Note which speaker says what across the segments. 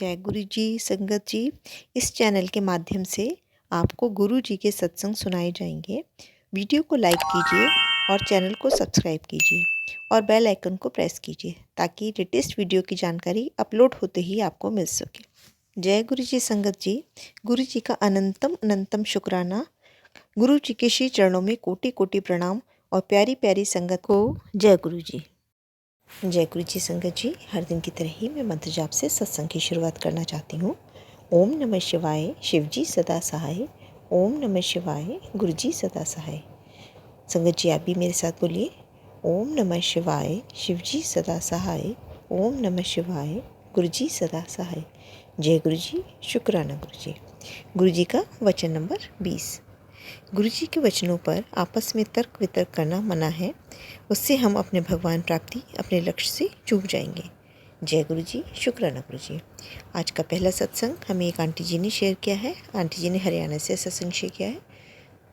Speaker 1: जय गुरु जी संगत जी। इस चैनल के माध्यम से आपको गुरु जी के सत्संग सुनाए जाएंगे। वीडियो को लाइक कीजिए और चैनल को सब्सक्राइब कीजिए और बेल आइकन को प्रेस कीजिए ताकि लेटेस्ट वीडियो की जानकारी अपलोड होते ही आपको मिल सके। जय गुरु जी संगत जी। गुरु जी का अनंतम अनंतम शुक्राना। गुरु जी के श्री चरणों में कोटि कोटि प्रणाम और प्यारी प्यारी संगत को जय गुरु जी। जय गुरु जी संगत जी। हर दिन की तरह ही मैं मंत्र जाप से सत्संग की शुरुआत करना चाहती हूँ। ओम नमः शिवाय, शिव जी सदा सहाय। ओम नमः शिवाय, गुरु जी सदा सहाय। संगत जी आप भी मेरे साथ बोलिए, ओम नमः शिवाय, शिव जी सदा सहाय। ओम नमः शिवाय, गुरु जी सदा सहाय। जय गुरु जी, शुक्राना गुरु जी। गुरु जी का वचन नंबर 20। गुरु जी के वचनों पर आपस में तर्क वितर्क करना मना है। उससे हम अपने भगवान प्राप्ति, अपने लक्ष्य से चूक जाएंगे। जय गुरु जी, शुक्राना गुरु जी। आज का पहला सत्संग हमें एक आंटी जी ने शेयर किया है। आंटी जी ने हरियाणा से सत्संग शेयर किया है।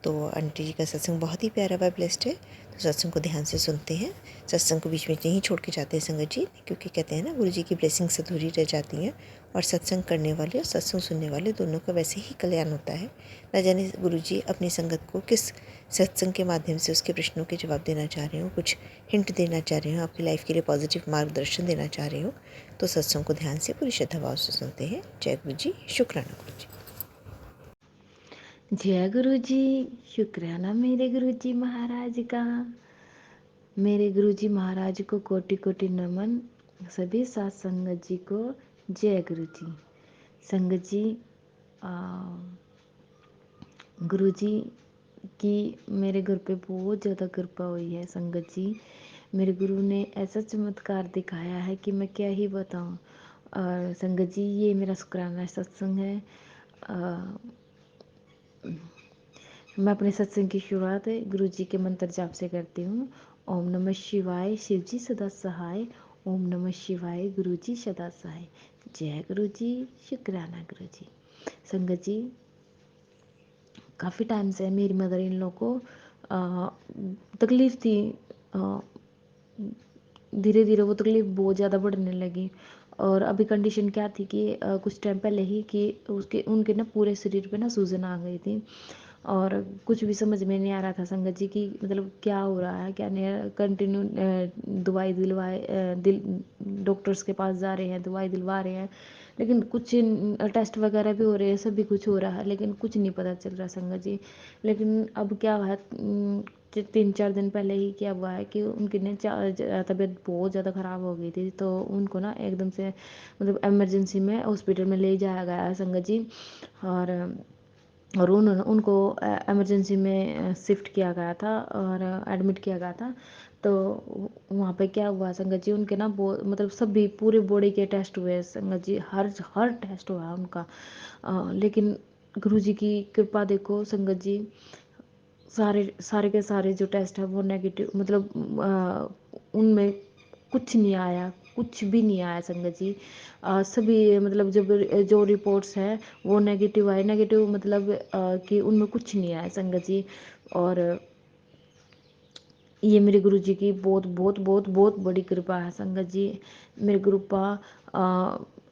Speaker 1: तो आंटी जी का सत्संग बहुत ही प्यारा व ब्लेस्ड है। तो सत्संग को ध्यान से सुनते हैं। सत्संग को बीच में नहीं छोड़ के जाते हैं संगत जी, क्योंकि कहते हैं ना गुरु जी की ब्लेसिंग्स अधूरी रह जाती हैं। और सत्संग करने वाले और सत्संग सुनने वाले दोनों का वैसे ही कल्याण होता है। न जाने गुरु जी अपनी संगत को किस सत्संग के माध्यम से उसके प्रश्नों के जवाब देना चाह रहे हो, कुछ हिंट देना चाह रहे हो, आपकी लाइफ के लिए पॉजिटिव मार्गदर्शन देना चाह रहे हो। तो सत्संग को ध्यान से पूरी श्रद्धा भाव से सुनते हैं। जय गुरु जी, शुक्राना गुरु जी।
Speaker 2: जय गुरु जी, शुक्राना मेरे गुरु जी महाराज का। मेरे गुरु जी महाराज को कोटि कोटि नमन। सभी साथ संगत जी को जय गुरु जी। संगत जी, गुरु जी की मेरे घर पे बहुत ज़्यादा कृपा हुई है संगत जी। मेरे गुरु ने ऐसा चमत्कार दिखाया है कि मैं क्या ही बताऊं। और संगत जी, ये मेरा शुक्राना सत्संग है। मैं अपने सत्संग की शुरुआत गुरु जी के मंत्र जाप से करती हूँ। ओम नमः शिवाय, शिव जी सदा सहाय। ओम नमः शिवाय, गुरु जी सदा सहाय। जय गुरु जी, शुक्राना गुरु जी। संगत जी, काफ़ी टाइम से मेरी मदर इन लॉ को तकलीफ़ थी। धीरे धीरे वो तकलीफ़ बहुत ज़्यादा बढ़ने लगी। और अभी कंडीशन क्या थी कि कुछ टाइम पहले ही कि उसके उनके ना पूरे शरीर पे ना सूजन आ गई थी। और कुछ भी समझ में नहीं आ रहा था संगत जी की मतलब क्या हो रहा है क्या नहीं। कंटिन्यू दवाई दिलवाए दिल डॉक्टर्स के पास जा रहे हैं, दवाई दिलवा रहे हैं, लेकिन कुछ टेस्ट वगैरह भी हो रहे हैं, सभी कुछ हो रहा है, लेकिन कुछ नहीं पता चल रहा संगत जी। लेकिन अब क्या हुआ है, 3-4 दिन पहले ही क्या हुआ है कि उनकी ने तबीयत बहुत ज़्यादा ख़राब हो गई थी। तो उनको ना एकदम से मतलब इमरजेंसी में हॉस्पिटल में ले जाया गया है संगत जी। और उन्होंने उनको इमरजेंसी में शिफ्ट किया गया था और एडमिट किया गया था। तो वहाँ पे क्या हुआ संगत जी, उनके ना मतलब सभी पूरे बॉडी के टेस्ट हुए संगत जी, हर हर टेस्ट हुआ उनका। लेकिन गुरु जी की कृपा देखो संगत जी, सारे सारे के सारे जो टेस्ट है वो नेगेटिव, मतलब उनमें कुछ नहीं आया, कुछ भी नहीं आया संगत जी। सभी मतलब जब जो रिपोर्ट्स हैं वो नेगेटिव आए। नेगेटिव मतलब कि उनमें कुछ नहीं आया संगत जी। और ये मेरे गुरु जी की बहुत बहुत बहुत बहुत बड़ी कृपा है संगत जी। मेरे गुरु पा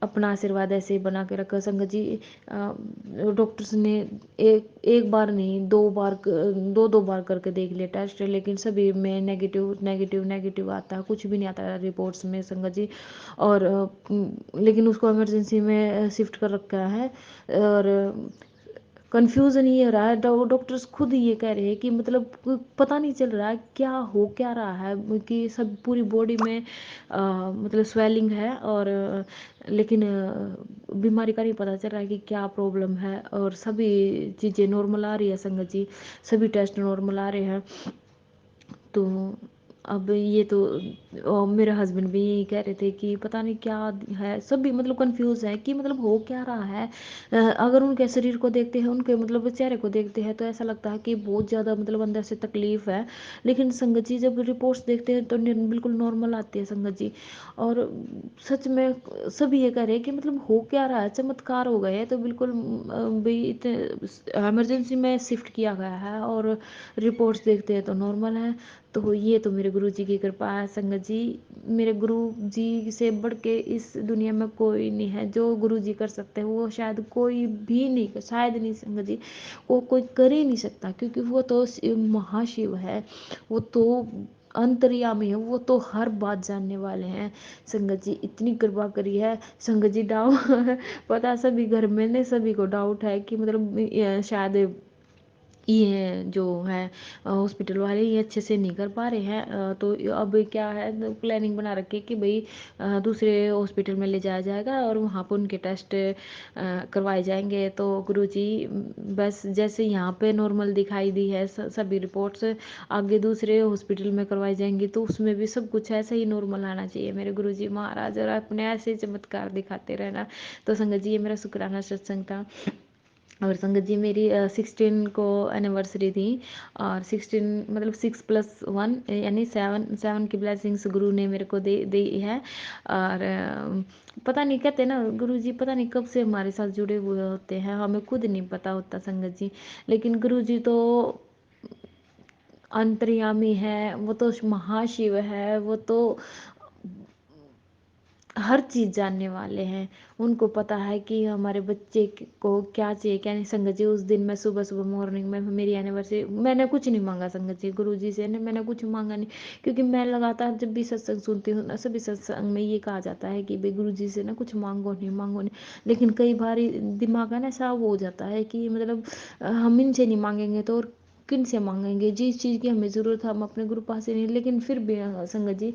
Speaker 2: अपना आशीर्वाद ऐसे ही बना के रखा संगत जी। डॉक्टर्स ने एक एक बार नहीं, 2 बार, 2 बार करके देख लिया टेस्ट, लेकिन सभी में नेगेटिव नेगेटिव नेगेटिव आता है, कुछ भी नहीं आता है रिपोर्ट्स में संगत जी। और लेकिन उसको इमरजेंसी में शिफ्ट कर रखा है। और कन्फ्यूज़न ये हो रहा है, डॉक्टर्स खुद ये कह रहे हैं कि मतलब पता नहीं चल रहा है क्या हो क्या रहा है, कि सब पूरी बॉडी में मतलब स्वेलिंग है। और लेकिन बीमारी का नहीं पता चल रहा है कि क्या प्रॉब्लम है। और सभी चीज़ें नॉर्मल आ रही है संगत जी, सभी टेस्ट नॉर्मल आ रहे हैं। तो अब ये तो मेरे हस्बैंड भी यही कह रहे थे कि पता नहीं क्या है, सभी मतलब कंफ्यूज है कि मतलब हो क्या रहा है। अगर उनके शरीर को देखते हैं, उनके मतलब चेहरे को देखते हैं, तो ऐसा लगता है कि बहुत ज़्यादा मतलब अंदर से तकलीफ है। लेकिन संगत जी जब रिपोर्ट्स देखते हैं तो बिल्कुल नॉर्मल आती है संगत जी। और सच में सभी ये कह रहे हैं कि मतलब हो क्या रहा है, चमत्कार हो गए हैं। तो बिल्कुल भाई इतने इमरजेंसी में शिफ्ट किया गया है और रिपोर्ट्स देखते हैं तो नॉर्मल है। तो ये तो मेरे गुरु जी की कृपा है संगत जी। मेरे गुरु जी से बढ़ के इस दुनिया में कोई नहीं है। जो गुरु जी कर सकते हैं वो शायद कोई भी नहीं कर, शायद नहीं संगत जी, वो कोई कर ही नहीं सकता, क्योंकि वो तो महाशिव है, वो तो अंतर्यामी है, वो तो हर बात जानने वाले हैं। संगत जी इतनी कृपा करी है संगत जी। डाउट पता सभी घर में ने सभी को डाउट है कि मतलब शायद ये जो है हॉस्पिटल वाले ये अच्छे से नहीं कर पा रहे हैं। तो अब क्या है, तो प्लानिंग बना रखी है कि भाई दूसरे हॉस्पिटल में ले जाया जाएगा और वहाँ पर उनके टेस्ट करवाए जाएंगे। तो गुरुजी बस जैसे यहाँ पे नॉर्मल दिखाई दी है सभी रिपोर्ट्स, आगे दूसरे हॉस्पिटल में करवाई जाएंगी तो उसमें भी सब कुछ ऐसा ही नॉर्मल आना चाहिए मेरे गुरुजी महाराज, और अपने ऐसे चमत्कार दिखाते रहना। तो संगत जी ये मेरा शुक्राना सत्संग था। और संगत जी मेरी 16 को एनिवर्सरी थी, और 16 मतलब 6+1 यानी 7 की ब्लेसिंग्स गुरु ने मेरे को दे दी है। और पता नहीं, कहते ना गुरु जी पता नहीं कब से हमारे साथ जुड़े हुए होते हैं, हमें खुद नहीं पता होता संगत जी। लेकिन गुरु जी तो अंतर्यामी है, वो तो महाशिव है, वो तो हर चीज़ जानने वाले हैं। उनको पता है कि हमारे बच्चे को क्या चाहिए क्या नहीं। संगत जी उस दिन मैं सुबह सुबह मॉर्निंग में मेरी एनिवर्सरी, मैंने कुछ नहीं मांगा संगत जी गुरु जी से, ने मैंने कुछ मांगा नहीं, क्योंकि मैं लगातार जब भी सत्संग सुनती हूँ ना, सभी सत्संग में ये कहा जाता है कि भाई गुरु जी से ना कुछ मांगो नहीं, मांगो नहीं। लेकिन कई बार दिमाग है ना ऐसा वो हो जाता है कि मतलब हम इनसे नहीं मांगेंगे तो और किन से मांगेंगे, जिस चीज़ की हमें ज़रूरत है हम अपने गुरु पास से नहीं। लेकिन फिर भी संगत जी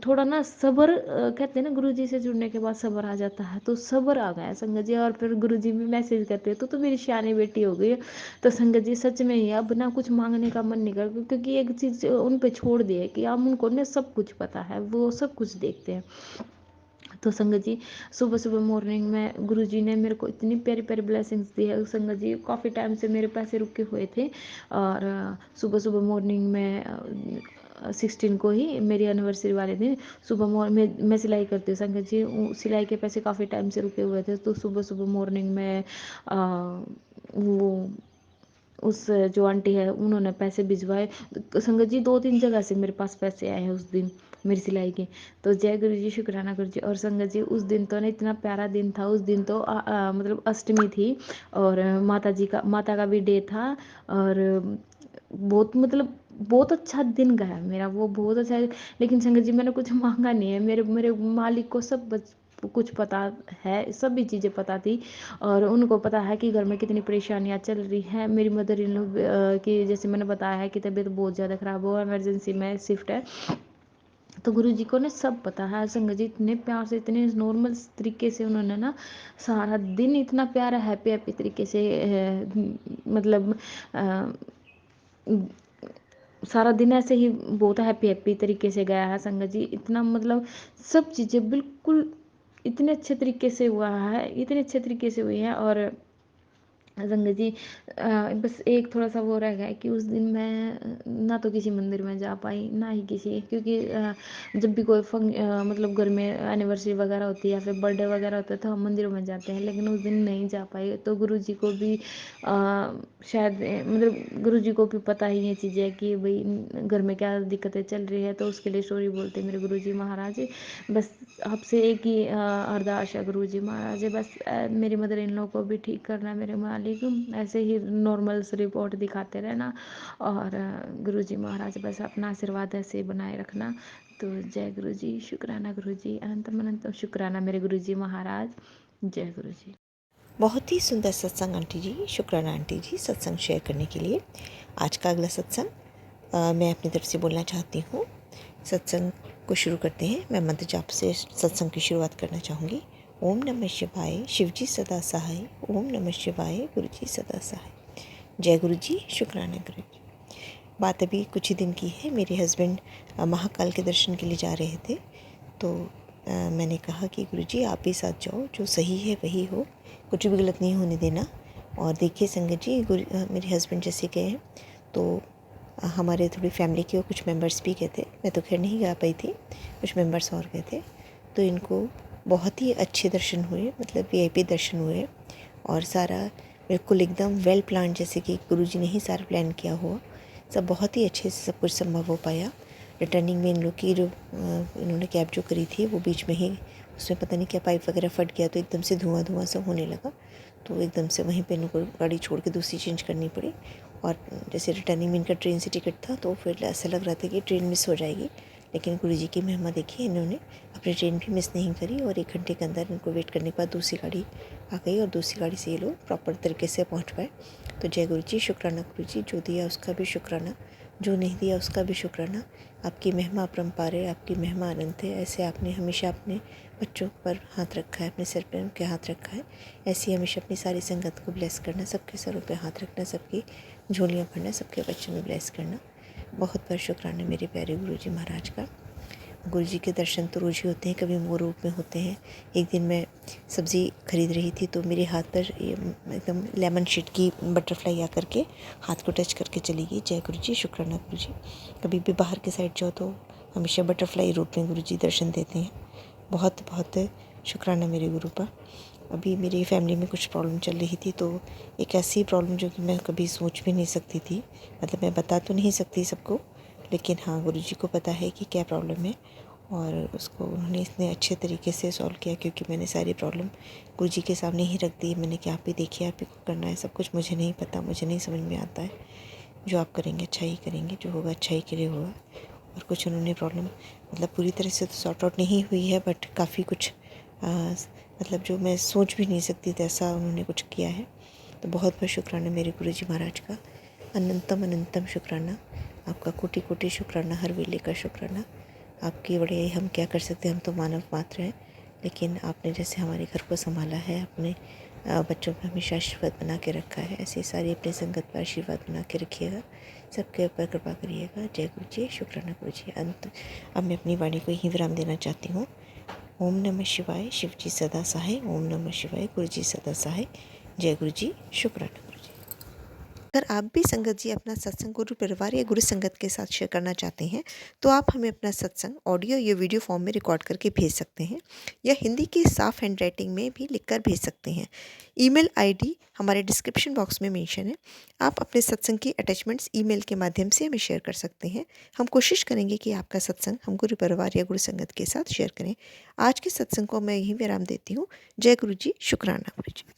Speaker 2: थोड़ा ना सब्र, कहते हैं ना गुरु जी से जुड़ने के बाद सब्र आ जाता है, तो सब्र आ गया संगत जी। और फिर गुरु जी भी मैसेज करते हैं तो मेरी शानी बेटी हो गई है। तो संगत जी सच में ही अब ना कुछ मांगने का मन नहीं करता, क्योंकि एक चीज़ उन पे छोड़ दी है कि अब उनको ना सब कुछ पता है, वो सब कुछ देखते हैं। तो संगत जी सुबह सुबह मॉर्निंग में गुरुजी ने मेरे को इतनी प्यारी प्यारी ब्लेसिंग्स दी है संगत जी। काफ़ी टाइम से मेरे पैसे रुके हुए थे, और सुबह सुबह मॉर्निंग में 16 को ही मेरी एनिवर्सरी वाले दिन सुबह मॉर्निंग मैं सिलाई करती हूँ संगत जी। सिलाई के पैसे काफ़ी टाइम से रुके हुए थे, तो सुबह सुबह मॉर्निंग में वो उस जो आंटी है उन्होंने पैसे भिजवाए। संगत जी 2-3 जगह से मेरे पास पैसे आए हैं उस दिन मेरी सिलाई के। तो जय गुरु जी, शुक्राना गुरु जी। और संगत जी उस दिन तो ना इतना प्यारा दिन था, उस दिन तो मतलब अष्टमी थी, और माता का भी डे था, और बहुत मतलब बहुत अच्छा दिन गया मेरा, वो बहुत अच्छा है। लेकिन संगत जी मैंने कुछ मांगा नहीं है, मेरे मेरे मालिक को सब कुछ पता है, सभी चीज़ें पता थी, और उनको पता है कि घर में कितनी परेशानियाँ चल रही हैं। मेरी मदर इन लॉ की, जैसे मैंने बताया है कि तबीयत बहुत ज़्यादा ख़राब हो, इमरजेंसी में शिफ्ट है। तो गुरु जी को ना सब पता है संगत जी। इतने प्यार से, इतने नॉर्मल तरीके से उन्होंने ना सारा दिन इतना प्यारा हैप्पी हैप्पी तरीके से मतलब सारा दिन ऐसे ही बहुत हैप्पी हैप्पी तरीके से गया है संगत जी। इतना मतलब सब चीज़ें बिल्कुल इतने अच्छे तरीके से हुआ है, इतने अच्छे तरीके से हुई है। और संगत जी बस एक थोड़ा सा वो रह गया कि उस दिन मैं ना तो किसी मंदिर में जा पाई ना ही किसी, क्योंकि जब भी कोई मतलब घर में एनिवर्सरी वगैरह होती है या फिर बर्थडे वगैरह होता है तो हम मंदिरों में जाते हैं, लेकिन उस दिन नहीं जा पाई। तो गुरु जी को भी शायद मतलब गुरु जी को भी पता ही ये चीज़ें कि भाई घर में क्या दिक्कतें चल रही है, तो उसके लिए स्टोरी बोलते मेरे गुरु जी महाराज। बस आपसे एक ही अरदास है गुरु जी महाराज, बस मेरी मदर इन लॉ को भी ठीक करना मेरे मालिक, ऐसे ही नॉर्मल रिपोर्ट दिखाते रहना। और गुरु जी महाराज बस अपना आशीर्वाद ऐसे ही बनाए रखना। तो जय गुरु जी, शुक्राना गुरु जी, अनंतम अनंतम शुक्राना मेरे गुरु जी महाराज। जय गुरु जी।
Speaker 1: बहुत ही सुंदर सत्संग आंटी जी, शुक्राना आंटी जी सत्संग शेयर करने के लिए। आज का अगला सत्संग मैं अपनी तरफ से बोलना चाहती हूँ। सत्संग को शुरू करते हैं। मैं मंत्र जाप से सत्संग की शुरुआत करना चाहूँगी। ओम नमः शिवाय, शिवजी सदा सहाय। ओम नमः शिवाय, गुरु जी सदा सहाय। जय गुरु जी, शुक्राना गुरु जी। बात अभी कुछ ही दिन की है। मेरे हस्बैंड महाकाल के दर्शन के लिए जा रहे थे, तो मैंने कहा कि गुरु जी आप भी साथ जाओ, जो सही है वही हो, कुछ भी गलत नहीं होने देना। और देखिए संगत जी मेरे हस्बैंड जैसे गए हैं तो हमारे थोड़ी फैमिली के कुछ मेंबर्स भी गए थे। मैं तो खैर नहीं जा पाई थी, कुछ मेंबर्स और गए थे। तो इनको बहुत ही अच्छे दर्शन हुए, मतलब वीआईपी दर्शन हुए, और सारा बिल्कुल एकदम वेल प्लान, जैसे कि गुरुजी ने ही सारा प्लान किया हुआ। सब बहुत ही अच्छे से सब कुछ संभव हो पाया। रिटर्निंग में इन लोग की जो इन्होंने कैब जो करी थी वो बीच में ही उसमें पता नहीं क्या पाइप वगैरह फट गया, तो एकदम से धुआं धुआं सा होने लगा। तो एकदम से वहीं पे इनको गाड़ी छोड़ के दूसरी चेंज करनी पड़ी। और जैसे रिटर्निंग में इनका ट्रेन से टिकट था तो फिर ऐसा लग रहा था कि ट्रेन मिस हो जाएगी, लेकिन गुरुजी की महिमा देखिए, इन्होंने अपनी ट्रेन भी मिस नहीं करी और 1 घंटे के अंदर इनको वेट करने के बाद दूसरी गाड़ी आ गई और दूसरी गाड़ी से ये लोग प्रॉपर तरीके से पहुंच पाए। तो जय गुरु जी, शुक्राना गुरु जी, जो दिया उसका भी शुक्राना, जो नहीं दिया उसका भी शुक्राना। आपकी महिमा अपरंपार है, आपकी महिमा अनंत है। ऐसे आपने हमेशा अपने बच्चों पर हाथ रखा है, अपने सर पे उनके हाथ रखा है। ऐसे ही हमेशा अपनी सारी संगत को ब्लेस करना, सबके सरों पे हाथ रखना, सबकी झोलियाँ भरना, सबके बच्चों में ब्लेस करना। बहुत बहुत शुक्राना मेरे प्यारे गुरु जी महाराज का। गुरु जी के दर्शन तो रोज़ ही होते हैं, कभी मोर रूप में होते हैं। एक दिन मैं सब्ज़ी खरीद रही थी तो मेरे हाथ पर एकदम लेमन शेड की बटरफ्लाई आकर के हाथ को टच करके चली गई। जय गुरु जी, शुक्राना गुरु जी। कभी भी बाहर के साइड जाओ तो हमेशा बटरफ्लाई रूप में गुरु जी दर्शन देते हैं। बहुत बहुत शुक्राना मेरे गुरु का। अभी मेरी फैमिली में कुछ प्रॉब्लम चल रही थी, तो एक ऐसी प्रॉब्लम जो कि मैं कभी सोच भी नहीं सकती थी, मतलब मैं बता तो नहीं सकती सबको, लेकिन हाँ गुरुजी को पता है कि क्या प्रॉब्लम है और उसको उन्होंने इतने अच्छे तरीके से सॉल्व किया, क्योंकि मैंने सारी प्रॉब्लम गुरुजी के सामने ही रख दी। मैंने कि आप ही देखिए, आप ही को करना है सब कुछ, मुझे नहीं पता, मुझे नहीं समझ में आता है। जो आप करेंगे अच्छा ही करेंगे, जो होगा अच्छा ही के लिए होगा। और कुछ उन्होंने प्रॉब्लम मतलब पूरी तरह से तो सॉर्ट आउट नहीं हुई है, बट काफ़ी कुछ मतलब जो मैं सोच भी नहीं सकती थी ऐसा उन्होंने कुछ किया है। तो बहुत बहुत शुक्राना मेरे गुरुजी महाराज का, अनंतम अनंतम शुक्राना आपका, कोटि कोटि शुक्राना, हर वेले का शुक्राना। आपकी बड़े हम क्या कर सकते हैं, हम तो मानव मात्र हैं, लेकिन आपने जैसे हमारे घर को संभाला है, अपने बच्चों पर हमेशा आशीर्वाद बना के रखा है, ऐसे सारी अपनी संगत पर आशीर्वाद बना के रखिएगा, सबके ऊपर कृपा करिएगा। जय गुरु जी, शुक्राना गुरु जी। अंत अब मैं अपनी वाणी को यहीं विराम देना चाहती हूँ। ओम नमः शिवाय, शिव जी सदा सहाय। ओम नमः शिवाय, गुरु जी सदा सहाय। जय गुरु जी, शुक्राना गुरु जी। अगर आप भी संगत जी अपना सत्संग गुरु परिवार या गुरु संगत के साथ शेयर करना चाहते हैं, तो आप हमें अपना सत्संग ऑडियो या वीडियो फॉर्म में रिकॉर्ड करके भेज सकते हैं, या हिंदी की साफ हैंड राइटिंग में भी लिखकर भेज सकते हैं। ईमेल आईडी हमारे डिस्क्रिप्शन बॉक्स में मेंशन है। आप अपने सत्संग की अटैचमेंट्स ईमेल के माध्यम से हमें शेयर कर सकते हैं। हम कोशिश करेंगे कि आपका सत्संग हम गुरु परिवार या गुरु संगत के साथ शेयर करें। आज के सत्संग को मैं यहीं विराम देती हूँ। जय गुरु जी, शुक्राना गुरु जी।